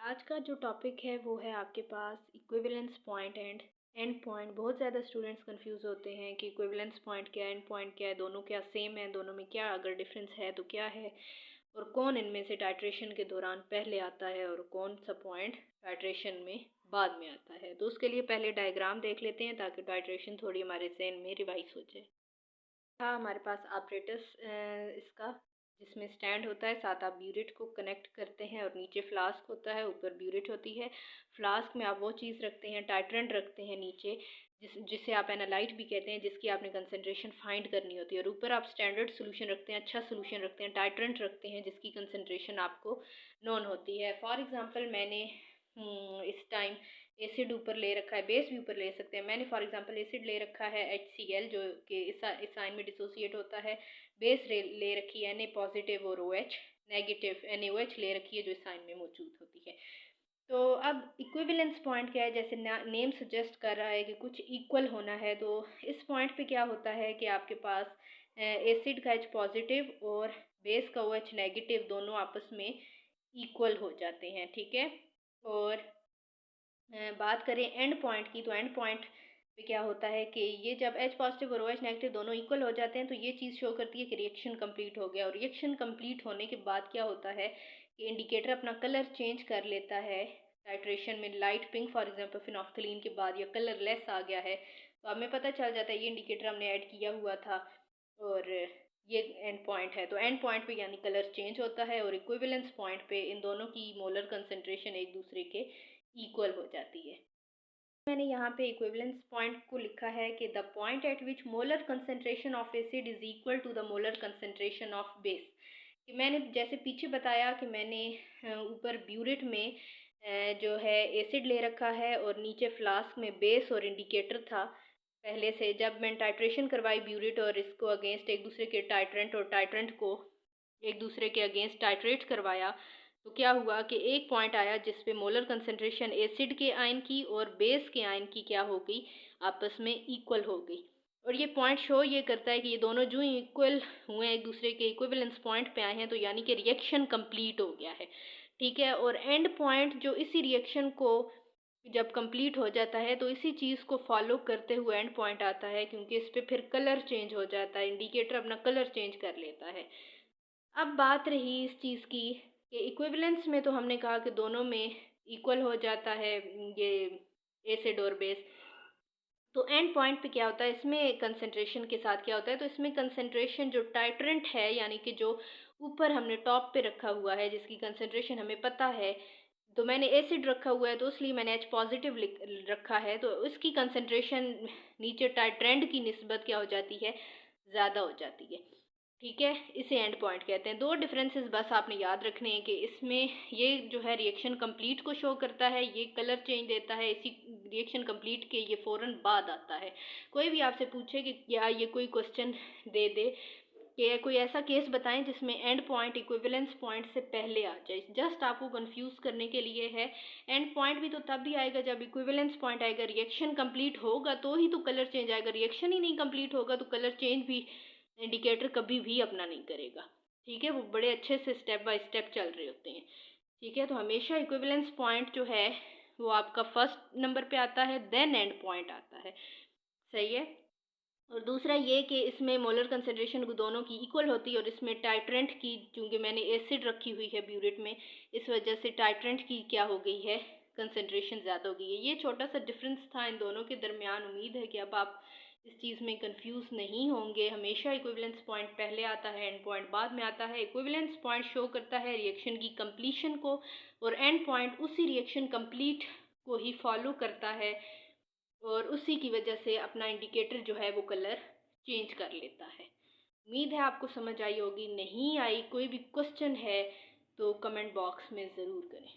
आज का जो टॉपिक है वो है आपके पास equivalence point and end point. बहुत ज़्यादा स्टूडेंट्स कंफ्यूज होते हैं कि इक्विवेलेंस पॉइंट क्या है, एंड पॉइंट क्या है, दोनों क्या सेम है, दोनों में क्या अगर डिफरेंस है तो क्या है, और कौन इनमें से टाइट्रेशन के दौरान पहले आता है और कौन सा पॉइंट टाइट्रेशन में बाद में आता है। तो उसके लिए पहले डायग्राम देख लेते हैं ताकि टाइट्रेशन थोड़ी हमारे जहन में रिवाइज हो जाए। था हमारे पास ऑपरेटस इसका, जिसमें स्टैंड होता है, साथ आप ब्यूरेट को कनेक्ट करते हैं और नीचे फ्लास्क होता है, ऊपर ब्यूरेट होती है। फ्लास्क में आप वो चीज़ रखते हैं, टाइट्रेंट रखते हैं नीचे, जिसे आप एनालाइट भी कहते हैं, जिसकी आपने कंसनट्रेशन फाइंड करनी होती है। और ऊपर आप स्टैंडर्ड सोल्यूशन रखते हैं, अच्छा सोल्यूशन रखते हैं, टाइट्रेंट रखते हैं जिसकी कंसनट्रेशन आपको नोन होती है। फॉर एग्ज़ाम्पल मैंने इस टाइम एसिड ऊपर ले रखा है, बेस भी ऊपर ले सकते हैं। मैंने फॉर एग्जांपल एसिड ले रखा है HCl, जो कि इस साइन में डिसोसिएट होता है। बेस ले रखी है Na पॉजिटिव और OH नेगेटिव, NaOH ले रखी है जो इस साइन में मौजूद होती है। तो अब इक्विवेलेंस पॉइंट क्या है, जैसे नेम सजेस्ट कर रहा है कि कुछ इक्वल होना है। तो इस पॉइंट पे क्या होता है कि आपके पास एसिड का H पॉजिटिव और बेस का OH नेगेटिव दोनों आपस में इक्वल हो जाते हैं, ठीक है। और बात करें एंड पॉइंट की, तो एंड पॉइंट पे क्या होता है कि ये जब H पॉजिटिव और OH नेगेटिव दोनों इक्वल हो जाते हैं तो ये चीज़ शो करती है कि रिएक्शन कंप्लीट हो गया। और रिएक्शन कंप्लीट होने के बाद क्या होता है कि इंडिकेटर अपना कलर चेंज कर लेता है। टाइट्रेशन में लाइट पिंक फॉर एग्जांपल फिनोल्फ्थलीन के बाद या कलर लेस आ गया है तो हमें पता चल जाता है ये इंडिकेटर हमने ऐड किया हुआ था और ये एंड पॉइंट है। तो एंड पॉइंट पे यानी कलर चेंज होता है और इक्विवेलेंस पॉइंट पे इन दोनों की मोलर कंसंट्रेशन एक दूसरे के इक्वल हो जाती है। मैंने यहाँ पे इक्विवेलेंस पॉइंट को लिखा है कि the point at which molar concentration of acid is equal to the molar concentration of base. कि मैंने जैसे पीछे बताया कि मैंने ऊपर ब्यूरेट में जो है एसिड ले रखा है और नीचे फ्लास्क में बेस और इंडिकेटर था। पहले से जब मैंने टाइट्रेशन करवाई ब्यूरेट और इसको अगेंस्ट एक दूसरे के टाइट्रेंट और टाइट्रेंट को एक दूसरे के अगेंस्ट टाइट्रेट करवाया तो क्या हुआ कि एक पॉइंट आया जिस पे मोलर कंसंट्रेशन एसिड के आयन की और बेस के आयन की क्या हो गई, आपस में इक्वल हो गई। और ये पॉइंट शो ये करता है कि ये दोनों जो इक्वल हुए एक दूसरे के इक्विवेलेंस पॉइंट पे आए हैं तो यानी कि रिएक्शन कंप्लीट हो गया है, ठीक है। और एंड पॉइंट जो इसी रिएक्शन को जब कंप्लीट हो जाता है तो इसी चीज़ को फॉलो करते हुए एंड पॉइंट आता है, क्योंकि इस पर फिर कलर चेंज हो जाता है, इंडिकेटर अपना कलर चेंज कर लेता है। अब बात रही इस चीज़ की कि इक्विवेलेंस में तो हमने कहा कि दोनों में इक्वल हो जाता है ये एसिड और बेस। तो एंड पॉइंट पे क्या होता है, इसमें कंसंट्रेशन के साथ क्या होता है, तो इसमें कंसंट्रेशन जो टाइट्रेंट है यानी कि जो ऊपर हमने टॉप पे रखा हुआ है जिसकी कंसंट्रेशन हमें पता है, तो मैंने एसिड रखा हुआ है तो इसलिए मैंने H पॉजिटिव रखा है, तो इसकी कंसंट्रेशन नीचे टाइट्रेंट की निस्बत क्या हो जाती है, ज़्यादा हो जाती है, ठीक है। इसे एंड पॉइंट कहते हैं। दो डिफरेंसेस बस आपने याद रखने हैं कि इसमें ये जो है रिएक्शन कंप्लीट को शो करता है, ये कलर चेंज देता है, इसी रिएक्शन कंप्लीट के ये फ़ौरन बाद आता है। कोई भी आपसे पूछे कि या ये कोई क्वेश्चन दे दे कि कोई ऐसा केस बताएं जिसमें एंड पॉइंट इक्विवेलेंस पॉइंट से पहले आ जाए, जस्ट आपको कंफ्यूज करने के लिए है। एंड पॉइंट भी तो तब भी आएगा जब इक्विवेलेंस पॉइंट आएगा, रिएक्शन कंप्लीट होगा तो ही तो कलर चेंज आएगा, रिएक्शन ही नहीं कंप्लीट होगा तो कलर चेंज भी इंडिकेटर कभी भी अपना नहीं करेगा, ठीक है। वो बड़े अच्छे से स्टेप बाय स्टेप चल रहे होते हैं, ठीक है। तो हमेशा इक्विवेलेंस पॉइंट जो है वो आपका फर्स्ट नंबर पे आता है, देन एंड पॉइंट आता है, सही है। और दूसरा ये कि इसमें मोलर कंसंट्रेशन दोनों की इक्वल होती है और इसमें टाइट्रेंट की, चूँकि मैंने एसिड रखी हुई है ब्यूरेट में, इस वजह से टाइट्रेंट की क्या हो गई है, कंसंट्रेशन ज़्यादा हो गई है। ये छोटा सा डिफरेंस था इन दोनों के दरमियान। उम्मीद है कि अब आप इस चीज़ में कंफ्यूज नहीं होंगे। हमेशा इक्विवेलेंस पॉइंट पहले आता है, एंड पॉइंट बाद में आता है। इक्विवेलेंस पॉइंट शो करता है रिएक्शन की कंप्लीशन को और एंड पॉइंट उसी रिएक्शन कंप्लीट को ही फॉलो करता है और उसी की वजह से अपना इंडिकेटर जो है वो कलर चेंज कर लेता है। उम्मीद है आपको समझ आई होगी। नहीं आई, कोई भी क्वेश्चन है तो कमेंट बॉक्स में ज़रूर करें।